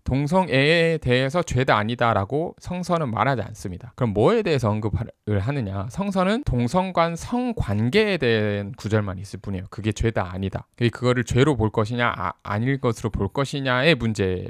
동성애에 대해서 죄다 아니다라고 성서는 말하지 않습니다. 그럼 뭐에 대해서 언급을 하느냐? 성서는 동성 간 성관계에 대한 구절만 있을 뿐이에요. 그게 죄다 아니다. 그거를 죄로 볼 것이냐 아닐 것으로 볼 것이냐의 문제.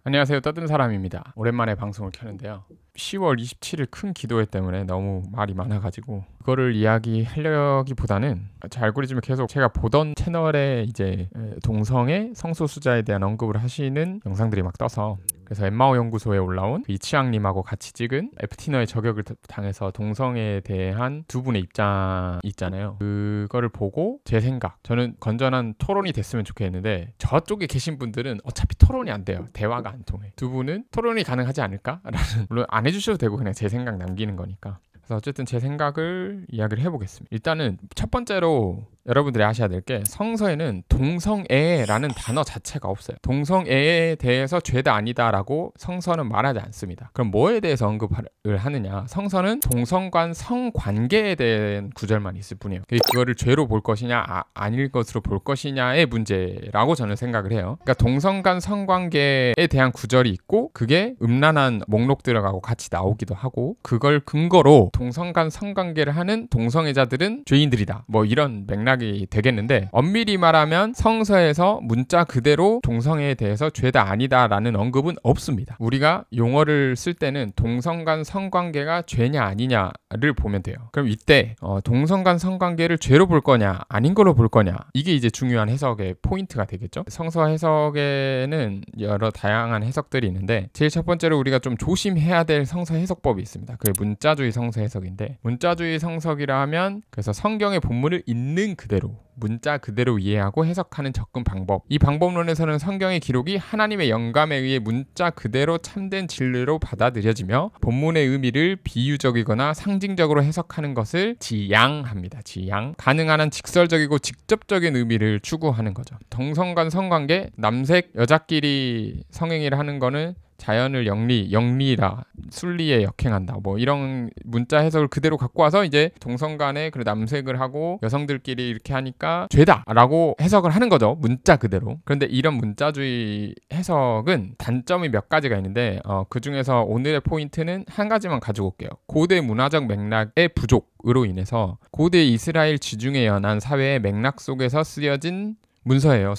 안녕하세요, 떠든 사람입니다. 오랜만에 방송을 켰는데요. 10월 27일 큰 기도회 때문에 너무 말이 많아가지고 그거를 이야기하려기보다는 제 알고리즘에 계속 제가 보던 채널에 이제 동성애 성소수자에 대한 언급을 하시는 영상들이 막 떠서, 그래서 엠마오 연구소에 올라온 이치앙님하고 같이 찍은 에프티너의 저격을 당해서 동성애에 대한 두 분의 입장 있잖아요. 그거를 보고 제 생각, 저는 건전한 토론이 됐으면 좋겠는데 저쪽에 계신 분들은 어차피 토론이 안 돼요. 대화가 안 통해. 두 분은 토론이 가능하지 않을까라는, 물론 안 해주셔도 되고 그냥 제 생각 남기는 거니까. 그래서 어쨌든 제 생각을 이야기를 해보겠습니다. 일단은 첫 번째로 여러분들이 아셔야 될 게, 성서에는 동성애라는 단어 자체가 없어요. 동성애에 대해서 죄다 아니다라고 성서는 말하지 않습니다. 그럼 뭐에 대해서 언급을 하느냐? 성서는 동성 간 성관계에 대한 구절만 있을 뿐이에요. 그거를 죄로 볼 것이냐 아닐 것으로 볼 것이냐의 문제라고 저는 생각을 해요. 그러니까 동성 간 성관계에 대한 구절이 있고 그게 음란한 목록들하고 같이 나오기도 하고, 그걸 근거로 동성 간 성관계를 하는 동성애자들은 죄인들이다, 뭐 이런 맥락이 되겠는데, 엄밀히 말하면 성서에서 문자 그대로 동성애에 대해서 죄다 아니다라는 언급은 없습니다. 우리가 용어를 쓸 때는 동성 간 성관계가 죄냐 아니냐를 보면 돼요. 그럼 이때 동성 간 성관계를 죄로 볼 거냐 아닌 걸로 볼 거냐, 이게 이제 중요한 해석의 포인트가 되겠죠. 성서 해석에는 여러 다양한 해석들이 있는데, 제일 첫 번째로 우리가 좀 조심해야 될 성서 해석법이 있습니다. 그게 문자주의 성서 해석인데, 문자주의 성석이라 하면 그래서 성경의 본문을 있는 그대로 문자 그대로 이해하고 해석하는 접근 방법. 이 방법론에서는 성경의 기록이 하나님의 영감에 의해 문자 그대로 참된 진리로 받아들여지며 본문의 의미를 비유적이거나 상징적으로 해석하는 것을 지양합니다. 지양. 가능한 한 직설적이고 직접적인 의미를 추구하는 거죠. 동성 간 성관계, 남색 여자끼리 성행위를 하는 거는 자연을 영리라, 순리에 역행한다, 뭐 이런 문자 해석을 그대로 갖고 와서 이제 동성 간에 그 남색을 하고 여성들끼리 이렇게 하니까 죄다라고 해석을 하는 거죠, 문자 그대로. 그런데 이런 문자주의 해석은 단점이 몇 가지가 있는데 그 중에서 오늘의 포인트는 한 가지만 가지고 올게요. 고대 문화적 맥락의 부족으로 인해서 고대 이스라엘 지중해 연안 사회의 맥락 속에서 쓰여진 문서예요,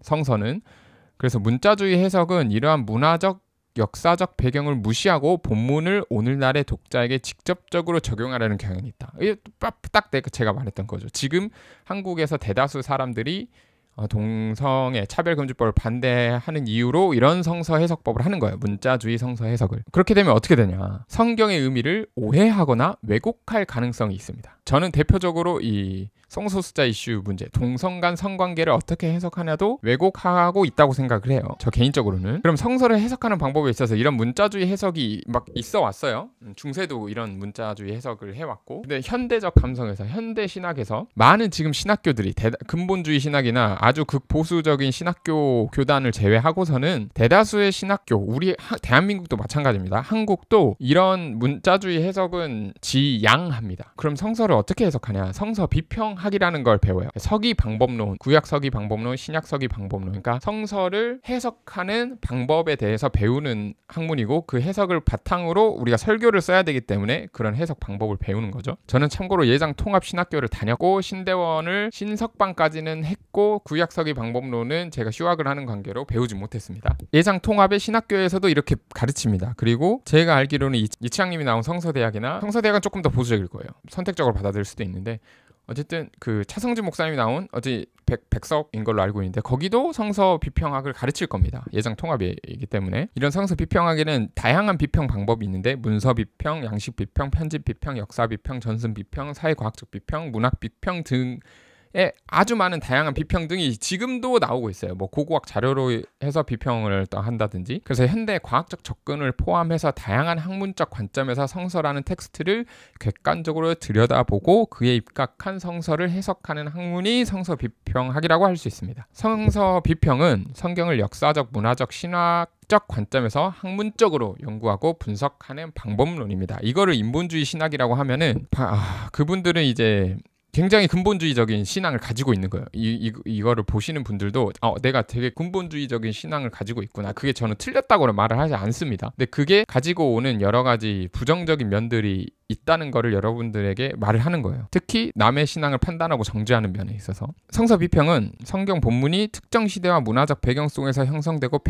성서는. 그래서 문자주의 해석은 이러한 문화적, 역사적 배경을 무시하고 본문을 오늘날의 독자에게 직접적으로 적용하려는 경향이 있다. 이게 딱 제가 말했던 거죠. 지금 한국에서 대다수 사람들이 동성애 차별금지법을 반대하는 이유로 이런 성서 해석법을 하는 거예요. 문자주의 성서 해석을. 그렇게 되면 어떻게 되냐? 성경의 의미를 오해하거나 왜곡할 가능성이 있습니다. 저는 대표적으로 이 성소수자 이슈 문제, 동성 간 성관계를 어떻게 해석하냐도 왜곡하고 있다고 생각을 해요, 저 개인적으로는. 그럼 성서를 해석하는 방법에 있어서 이런 문자주의 해석이 막 있어 왔어요. 중세도 이런 문자주의 해석을 해왔고, 근데 현대적 감성에서, 현대 신학에서 많은 지금 신학교들이 근본주의 신학이나 아주 극보수적인 신학교 교단을 제외하고서는 대다수의 신학교, 우리 대한민국도 마찬가지입니다. 한국도 이런 문자주의 해석은 지양합니다. 그럼 성서를 어떻게 해석하냐? 성서 비평학이라는 걸 배워요. 서기 방법론, 구약 서기 방법론, 신약 서기 방법론. 그러니까 성서를 해석하는 방법에 대해서 배우는 학문이고, 그 해석을 바탕으로 우리가 설교를 써야 되기 때문에 그런 해석 방법을 배우는 거죠. 저는 참고로 예장 통합 신학교를 다녔고 신대원을 신석방까지는 했고, 구약 서기 방법론은 제가 휴학을 하는 관계로 배우지 못했습니다. 예장 통합의 신학교에서도 이렇게 가르칩니다. 그리고 제가 알기로는 이치앙님이 나온 성서대학은 조금 더 보수적일 거예요. 선택적으로 받아들일 수도 있는데, 어쨌든 그 차성진 목사님이 나온 백석인 걸로 알고 있는데, 거기도 성서 비평학을 가르칠 겁니다. 예장 통합이기 때문에. 이런 성서 비평학에는 다양한 비평 방법이 있는데, 문서 비평, 양식 비평, 편집 비평, 역사 비평, 전승 비평, 사회과학적 비평, 문학 비평 등의 아주 많은 다양한 비평 등이 지금도 나오고 있어요. 뭐 고고학 자료로 해서 비평을 또 한다든지. 그래서 현대 과학적 접근을 포함해서 다양한 학문적 관점에서 성서라는 텍스트를 객관적으로 들여다보고 그에 입각한 성서를 해석하는 학문이 성서 비평학이라고 할 수 있습니다. 성서 비평은 성경을 역사적, 문화적, 신학적 관점에서 학문적으로 연구하고 분석하는 방법론입니다. 이거를 인본주의 신학이라고 하면은 그분들은 이제 굉장히 근본주의적인 신앙을 가지고 있는 거예요. 이거를 보시는 분들도 내가 되게 근본주의적인 신앙을 가지고 있구나. 그게 저는 틀렸다고는 말을 하지 않습니다. 근데 그게 가지고 오는 여러 가지 부정적인 면들이 있다는 거를 여러분들에게 말을 하는 거예요. 특히 남의 신앙을 판단하고 정죄하는 면에 있어서 성서 비평은 성경 본문이 특정 시대와 문화적 배경 속에서 형성되고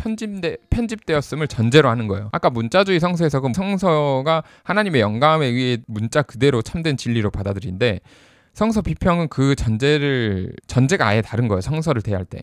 편집되었음을 전제로 하는 거예요. 아까 문자주의 성서 해석은 성서가 하나님의 영감에 의해 문자 그대로 참된 진리로 받아들인데, 성서 비평은 그 전제가 아예 다른 거예요. 성서를 대할 때.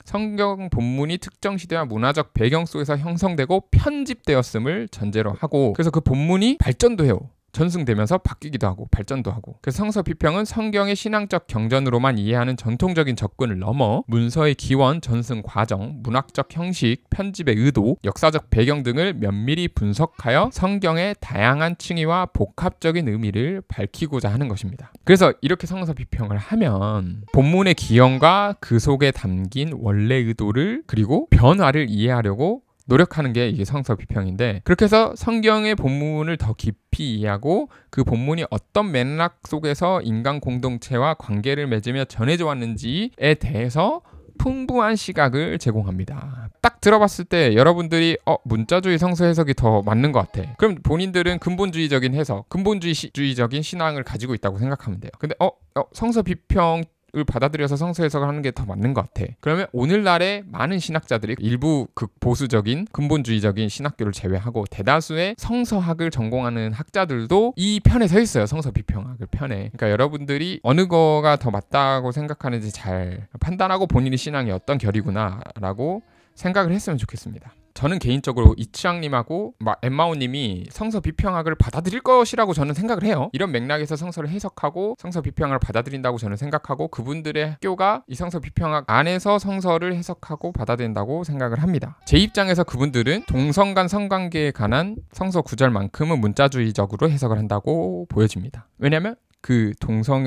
성경 본문이 특정 시대와 문화적 배경 속에서 형성되고 편집되었음을 전제로 하고, 그래서 그 본문이 발전도 해요. 전승되면서 바뀌기도 하고 발전도 하고. 그래서 성서 비평은 성경의 신앙적 경전으로만 이해하는 전통적인 접근을 넘어 문서의 기원, 전승 과정, 문학적 형식, 편집의 의도, 역사적 배경 등을 면밀히 분석하여 성경의 다양한 층위와 복합적인 의미를 밝히고자 하는 것입니다. 그래서 이렇게 성서 비평을 하면 본문의 기원과 그 속에 담긴 원래 의도를, 그리고 변화를 이해하려고 노력하는 게 이게 성서 비평인데, 그렇게 해서 성경의 본문을 더 깊이 이해하고 그 본문이 어떤 맥락 속에서 인간 공동체와 관계를 맺으며 전해져 왔는지에 대해서 풍부한 시각을 제공합니다. 딱 들어봤을 때 여러분들이 문자주의 성서 해석이 더 맞는 것 같아. 그럼 본인들은 근본주의적인 해석, 근본주의적인 신앙을 가지고 있다고 생각하면 돼요. 근데 성서 비평 을 받아들여서 성서 해석을 하는 게 더 맞는 것 같아. 그러면 오늘날의 많은 신학자들이 일부 극보수적인 근본주의적인 신학교를 제외하고 대다수의 성서학을 전공하는 학자들도 이 편에 서 있어요. 성서 비평학을 편에. 그러니까 여러분들이 어느 거가 더 맞다고 생각하는지 잘 판단하고 본인의 신앙이 어떤 결이구나라고 생각을 했으면 좋겠습니다. 저는 개인적으로 이치학님하고 엠마오님이 성서 비평학을 받아들일 것이라고 저는 생각을 해요. 이런 맥락에서 성서를 해석하고 성서 비평학을 받아들인다고 저는 생각하고, 그분들의 학교가 이 성서 비평학 안에서 성서를 해석하고 받아들인다고 생각을 합니다. 제 입장에서 그분들은 동성 간 성관계에 관한 성서 구절만큼은 문자주의적으로 해석을 한다고 보여집니다. 왜냐하면 그 동성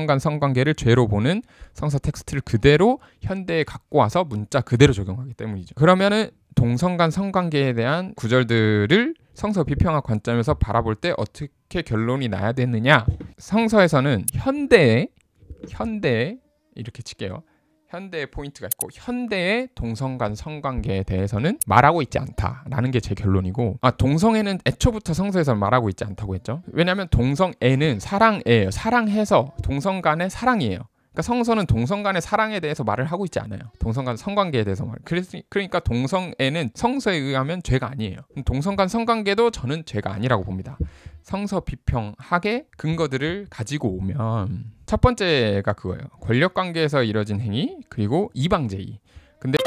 간 성관계를 죄로 보는 성서 텍스트를 그대로 현대에 갖고 와서 문자 그대로 적용하기 때문이죠. 그러면은 동성 간 성관계에 대한 구절들을 성서 비평학 관점에서 바라볼 때 어떻게 결론이 나야 되느냐? 성서에서는 현대에 이렇게 칠게요. 현대의 포인트가 있고, 현대의 동성 간 성관계에 대해서는 말하고 있지 않다라는 게 제 결론이고, 동성애는 애초부터 성서에서 말하고 있지 않다고 했죠. 왜냐하면 동성애는 사랑애예요. 사랑해서 동성 간의 사랑이에요. 그러니까 성서는 동성 간의 사랑에 대해서 말을 하고 있지 않아요. 동성 간 성관계에 대해서 그러니까 동성애는 성서에 의하면 죄가 아니에요. 동성 간 성관계도 저는 죄가 아니라고 봅니다. 성서 비평학의 근거들을 가지고 오면 첫 번째가 그거예요. 권력관계에서 이뤄진 행위, 그리고 이방제의. 근데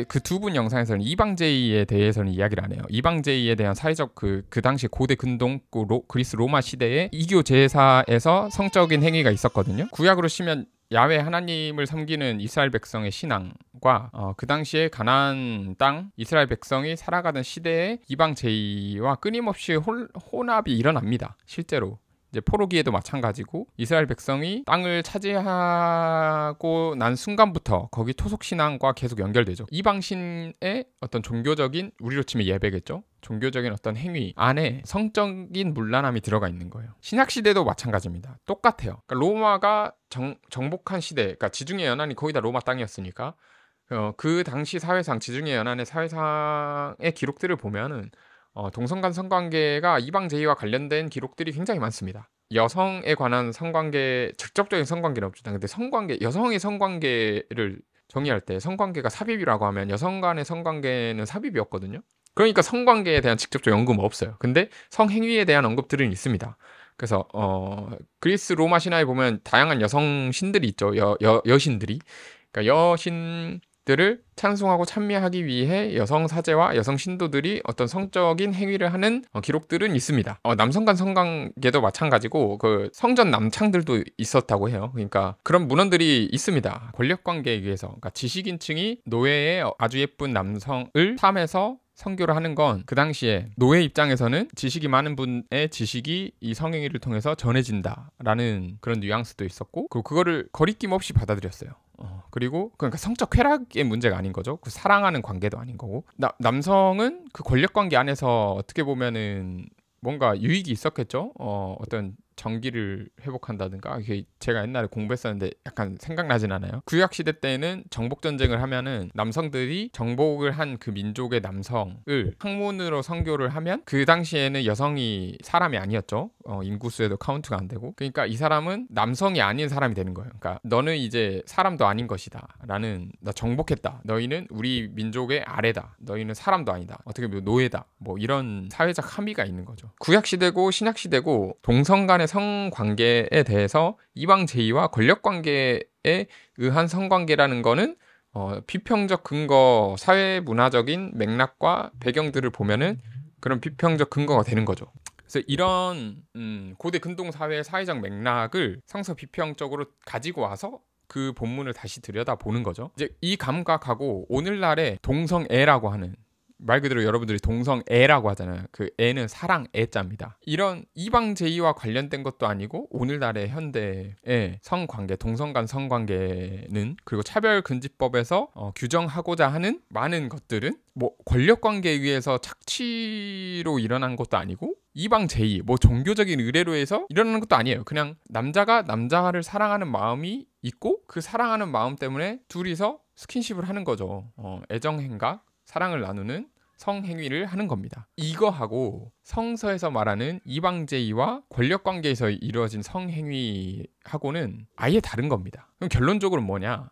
그 두 분 영상에서는 이방제의에 대해서는 이야기를 안 해요. 이방제의에 대한 사회적 그 당시 고대 근동 그리스 로마 시대에 이교 제사에서 성적인 행위가 있었거든요. 구약으로 치면 야훼 하나님을 섬기는 이스라엘 백성의 신앙과 그 당시에 가나안 땅 이스라엘 백성이 살아가던 시대에 이방 제의와 끊임없이 혼합이 일어납니다. 실제로 이제 포로기에도 마찬가지고, 이스라엘 백성이 땅을 차지하고 난 순간부터 거기 토속 신앙과 계속 연결되죠. 이방신의 어떤 종교적인, 우리로 치면 예배겠죠. 종교적인 어떤 행위 안에 성적인 문란함이 들어가 있는 거예요. 신약 시대도 마찬가지입니다. 똑같아요. 그러니까 로마가 정복한 시대, 그러니까 지중해 연안이 거의 다 로마 땅이었으니까 그 당시 사회상, 지중해 연안의 사회상의 기록들을 보면은 동성 간 성관계가 이방 제의와 관련된 기록들이 굉장히 많습니다. 여성에 관한 성관계, 직접적인 성관계는 없죠. 근데 여성의 성관계를 정의할 때 성관계가 삽입이라고 하면 여성 간의 성관계는 삽입이었거든요. 그러니까 성관계에 대한 직접적 언급은 없어요. 근데 성행위에 대한 언급들은 있습니다. 그래서 그리스 로마 신화에 보면 다양한 여성 신들이 있죠. 여신들이. 그러니까 여신들을 찬송하고 찬미하기 위해 여성 사제와 여성 신도들이 어떤 성적인 행위를 하는 기록들은 있습니다. 남성 간 성관계도 마찬가지고 그 성전 남창들도 있었다고 해요. 그러니까 그런 문헌들이 있습니다. 권력 관계에 의해서, 그러니까 지식인층이 노예의 아주 예쁜 남성을 탐해서 선교를 하는 건 그 당시에 노예 입장에서는 지식이 많은 분의 지식이 이 성행위를 통해서 전해진다라는 그런 뉘앙스도 있었고, 그거를 거리낌 없이 받아들였어요. 그리고 그러니까 성적 쾌락의 문제가 아닌 거죠. 그 사랑하는 관계도 아닌 거고, 남성은 그 권력 관계 안에서 어떻게 보면은 뭔가 유익이 있었겠죠. 어떤 정기를 회복한다든가. 이게 제가 옛날에 공부했었는데 약간 생각나진 않아요. 구약 시대 때는 정복 전쟁을 하면은 남성들이 정복을 한 그 민족의 남성을 학문으로 선교를 하면 그 당시에는 여성이 사람이 아니었죠. 인구수에도 카운트가 안 되고. 그러니까 이 사람은 남성이 아닌 사람이 되는 거예요. 그러니까 너는 이제 사람도 아닌 것이다. 라는, 나 정복했다. 너희는 우리 민족의 아래다. 너희는 사람도 아니다. 어떻게 보면 노예다. 뭐 이런 사회적 함의가 있는 거죠. 구약 시대고 신약 시대고 동성 간의 성관계에 대해서 이방 제의와 권력 관계에 의한 성관계라는 거는 비평적 근거, 사회 문화적인 맥락과 배경들을 보면은 그런 비평적 근거가 되는 거죠. 그래서 이런 고대 근동 사회의 사회적 맥락을 성서 비평적으로 가지고 와서 그 본문을 다시 들여다보는 거죠. 이제 이 감각하고 오늘날의 동성애라고 하는, 말 그대로 여러분들이 동성애라고 하잖아요. 그 애는 사랑 애자입니다. 이런 이방 제의와 관련된 것도 아니고 오늘날의 현대의 성관계, 동성 간 성관계는, 그리고 차별금지법에서 규정하고자 하는 많은 것들은 뭐 권력관계에 의해서 착취로 일어난 것도 아니고 이방 제의, 뭐 종교적인 의례로 해서 일어나는 것도 아니에요. 그냥 남자가 남자를 사랑하는 마음이 있고 그 사랑하는 마음 때문에 둘이서 스킨십을 하는 거죠. 애정행각, 사랑을 나누는 성행위를 하는 겁니다. 이거하고 성서에서 말하는 이방제의와 권력관계에서 이루어진 성행위하고는 아예 다른 겁니다. 그럼 결론적으로 뭐냐?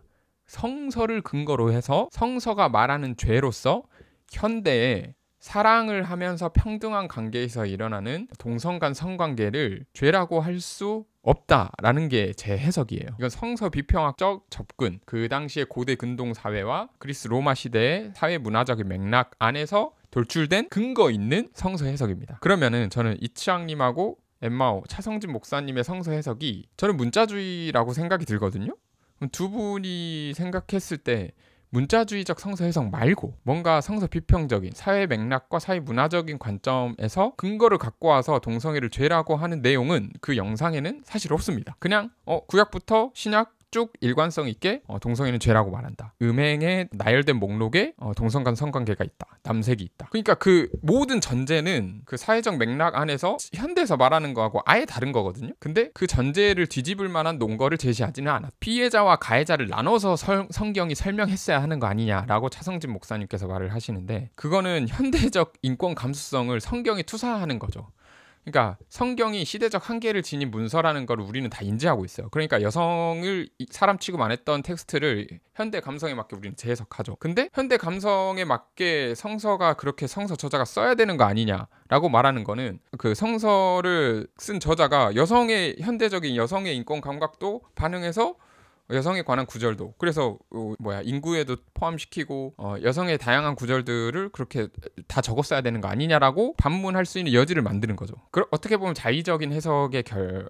성서를 근거로 해서 성서가 말하는 죄로서 현대에 사랑을 하면서 평등한 관계에서 일어나는 동성 간 성관계를 죄라고 할 수 없다라는 게 제 해석이에요. 이건 성서 비평학적 접근, 그 당시의 고대 근동 사회와 그리스 로마 시대의 사회 문화적인 맥락 안에서 돌출된 근거 있는 성서 해석입니다. 그러면은 저는 이치왕님하고 엠마오 차성진 목사님의 성서 해석이 저는 문자주의라고 생각이 들거든요. 두 분이 생각했을 때 문자주의적 성서 해석 말고 뭔가 성서 비평적인 사회 맥락과 사회 문화적인 관점에서 근거를 갖고 와서 동성애를 죄라고 하는 내용은 그 영상에는 사실 없습니다. 그냥 구약부터 신약 쭉 일관성 있게 동성애는 죄라고 말한다. 음행에 나열된 목록에 동성 간 성관계가 있다. 남색이 있다. 그러니까 그 모든 전제는 그 사회적 맥락 안에서 현대에서 말하는 거하고 아예 다른 거거든요. 근데 그 전제를 뒤집을 만한 논거를 제시하지는 않았다. 피해자와 가해자를 나눠서 성경이 설명했어야 하는 거 아니냐라고 차성진 목사님께서 말을 하시는데, 그거는 현대적 인권 감수성을 성경에 투사하는 거죠. 그러니까 성경이 시대적 한계를 지닌 문서라는 걸 우리는 다 인지하고 있어요. 그러니까 여성을 사람 취급 안 했던 텍스트를 현대 감성에 맞게 우리는 재해석하죠. 근데 현대 감성에 맞게 성서가 그렇게 성서 저자가 써야 되는 거 아니냐라고 말하는 거는 그 성서를 쓴 저자가 현대적인 여성의 인권 감각도 반영해서 여성에 관한 구절도, 그래서 인구에도 포함시키고 여성의 다양한 구절들을 그렇게 다 적었어야 되는 거 아니냐라고 반문할 수 있는 여지를 만드는 거죠. 어떻게 보면 자의적인 해석의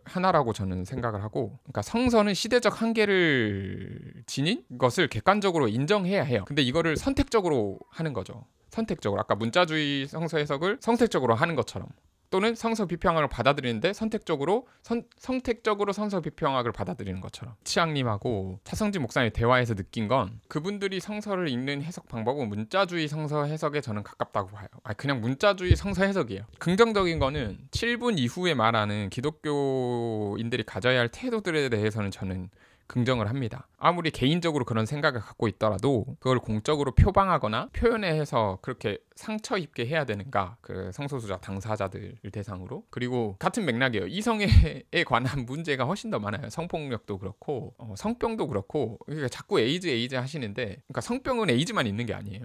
하나라고 저는 생각을 하고, 그러니까 성서는 시대적 한계를 지닌 것을 객관적으로 인정해야 해요. 근데 이거를 선택적으로 하는 거죠. 선택적으로, 아까 문자주의 성서 해석을 선택적으로 하는 것처럼, 또는 성서 비평학을 받아들이는데 선택적으로 성서 비평학을 받아들이는 것처럼. 치앙님하고 차성진 목사님의 대화에서 느낀 건, 그분들이 성서를 읽는 해석 방법은 문자주의 성서 해석에 저는 가깝다고 봐요. 그냥 문자주의 성서 해석이에요. 긍정적인 거는 7분 이후에 말하는 기독교인들이 가져야 할 태도들에 대해서는 저는 긍정을 합니다. 아무리 개인적으로 그런 생각을 갖고 있더라도 그걸 공적으로 표방하거나 표현해서 그렇게 상처 입게 해야 되는가, 그 성소수자 당사자들을 대상으로. 그리고 같은 맥락이에요. 이성애에 관한 문제가 훨씬 더 많아요. 성폭력도 그렇고 성병도 그렇고. 그러니까 자꾸 에이즈 하시는데, 그러니까 성병은 에이즈만 있는 게 아니에요.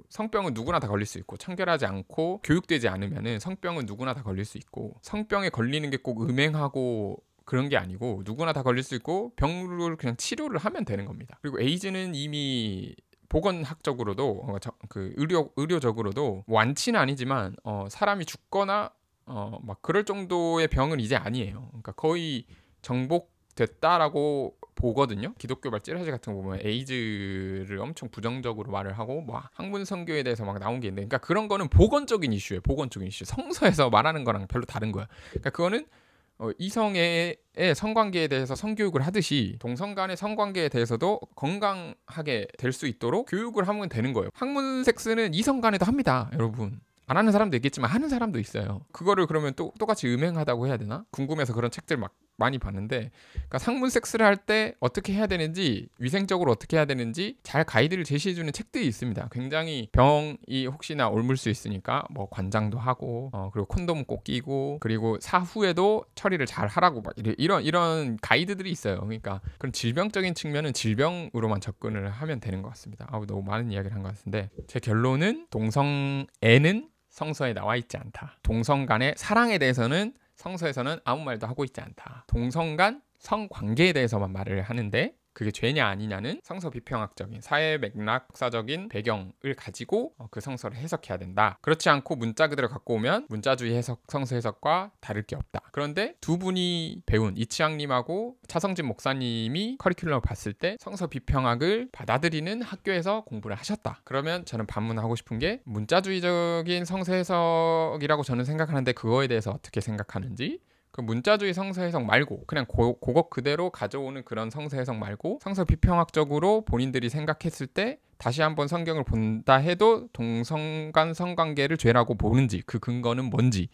성병은 누구나 다 걸릴 수 있고, 청결하지 않고 교육되지 않으면은 성병은 누구나 다 걸릴 수 있고, 성병에 걸리는 게 꼭 음행하고 그런 게 아니고 누구나 다 걸릴 수 있고 병을 그냥 치료를 하면 되는 겁니다. 그리고 에이즈는 이미 보건학적으로도 의료적으로도 완치는 아니지만 사람이 죽거나 막 그럴 정도의 병은 이제 아니에요. 그러니까 거의 정복됐다라고 보거든요. 기독교발 찌라시 같은 거 보면 에이즈를 엄청 부정적으로 말을 하고 뭐 학문 선교에 대해서 막 나온 게 있는데, 그러니까 그런 거는 보건적인 이슈예요. 보건적인 이슈. 성서에서 말하는 거랑 별로 다른 거야. 그러니까 그거는 이성애의 성관계에 대해서 성교육을 하듯이 동성 간의 성관계에 대해서도 건강하게 될 수 있도록 교육을 하면 되는 거예요. 학문 섹스는 이성 간에도 합니다, 여러분. 안 하는 사람도 있겠지만 하는 사람도 있어요. 그거를 그러면 또 똑같이 음행하다고 해야 되나? 궁금해서 그런 책들 막 많이 봤는데, 그러니까 상문 섹스를 할 때 어떻게 해야 되는지, 위생적으로 어떻게 해야 되는지 잘 가이드를 제시해주는 책들이 있습니다. 굉장히 병이 혹시나 옮을 수 있으니까 뭐 관장도 하고, 그리고 콘돔 꼭 끼고, 그리고 사후에도 처리를 잘 하라고 막 이런 가이드들이 있어요. 그러니까 그런 질병적인 측면은 질병으로만 접근을 하면 되는 것 같습니다. 너무 많은 이야기를 한 것 같은데, 제 결론은 동성애는 성서에 나와 있지 않다. 동성 간의 사랑에 대해서는 성서에서는 아무 말도 하고 있지 않다. 동성 간 성관계에 대해서만 말을 하는데 그게 죄냐 아니냐는 성서 비평학적인 사회 맥락 역사적인 배경을 가지고 그 성서를 해석해야 된다. 그렇지 않고 문자 그대로 갖고 오면 문자주의 해석, 성서 해석과 다를 게 없다. 그런데 두 분이 배운 이치학님하고 차성진 목사님이 커리큘럼을 봤을 때 성서 비평학을 받아들이는 학교에서 공부를 하셨다. 그러면 저는 반문하고 싶은 게 문자주의적인 성서 해석이라고 저는 생각하는데 그거에 대해서 어떻게 생각하는지, 그 문자주의 성서 해석 말고 그냥 그것 그대로 가져오는 그런 성서 해석 말고 성서 비평학적으로 본인들이 생각했을 때 다시 한번 성경을 본다 해도 동성 간 성관계를 죄라고 보는지 그 근거는 뭔지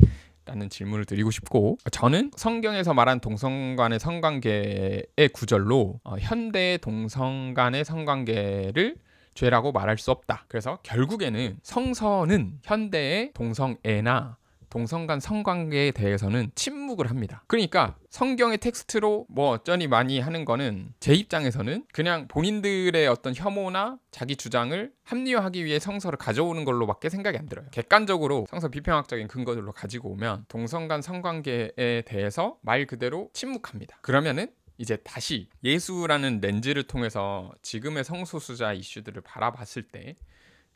라는 질문을 드리고 싶고, 저는 성경에서 말한 동성 간의 성관계의 구절로 현대의 동성 간의 성관계를 죄라고 말할 수 없다. 그래서 결국에는 성서는 현대의 동성애나 동성 간 성관계에 대해서는 침묵을 합니다. 그러니까 성경의 텍스트로 뭐 어쩌니 많이 하는 거는 제 입장에서는 그냥 본인들의 어떤 혐오나 자기 주장을 합리화하기 위해 성서를 가져오는 걸로밖에 생각이 안 들어요. 객관적으로 성서 비평학적인 근거들로 가지고 오면 동성 간 성관계에 대해서 말 그대로 침묵합니다. 그러면은 이제 다시 예수라는 렌즈를 통해서 지금의 성소수자 이슈들을 바라봤을 때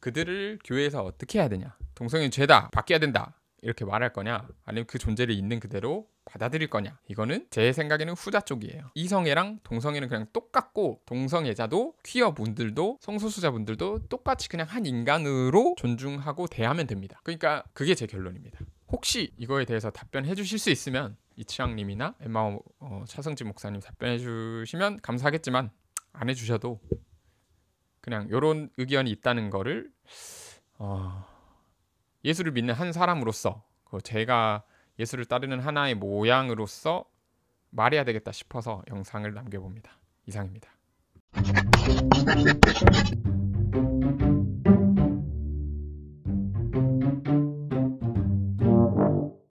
그들을 교회에서 어떻게 해야 되냐, 동성애는 죄다, 바뀌어야 된다 이렇게 말할 거냐, 아니면 그 존재를 있는 그대로 받아들일 거냐, 이거는 제 생각에는 후자 쪽이에요. 이성애랑 동성애는 그냥 똑같고 동성애자도 퀴어분들도 성소수자분들도 똑같이 그냥 한 인간으로 존중하고 대하면 됩니다. 그러니까 그게 제 결론입니다. 혹시 이거에 대해서 답변해 주실 수 있으면 이치학님이나 엠마오 차성진 목사님 답변해 주시면 감사하겠지만 안 해주셔도 그냥 이런 의견이 있다는 거를 예수를 믿는 한 사람으로서 제가 예수를 따르는 하나의 모양으로서 말해야 되겠다 싶어서 영상을 남겨봅니다. 이상입니다.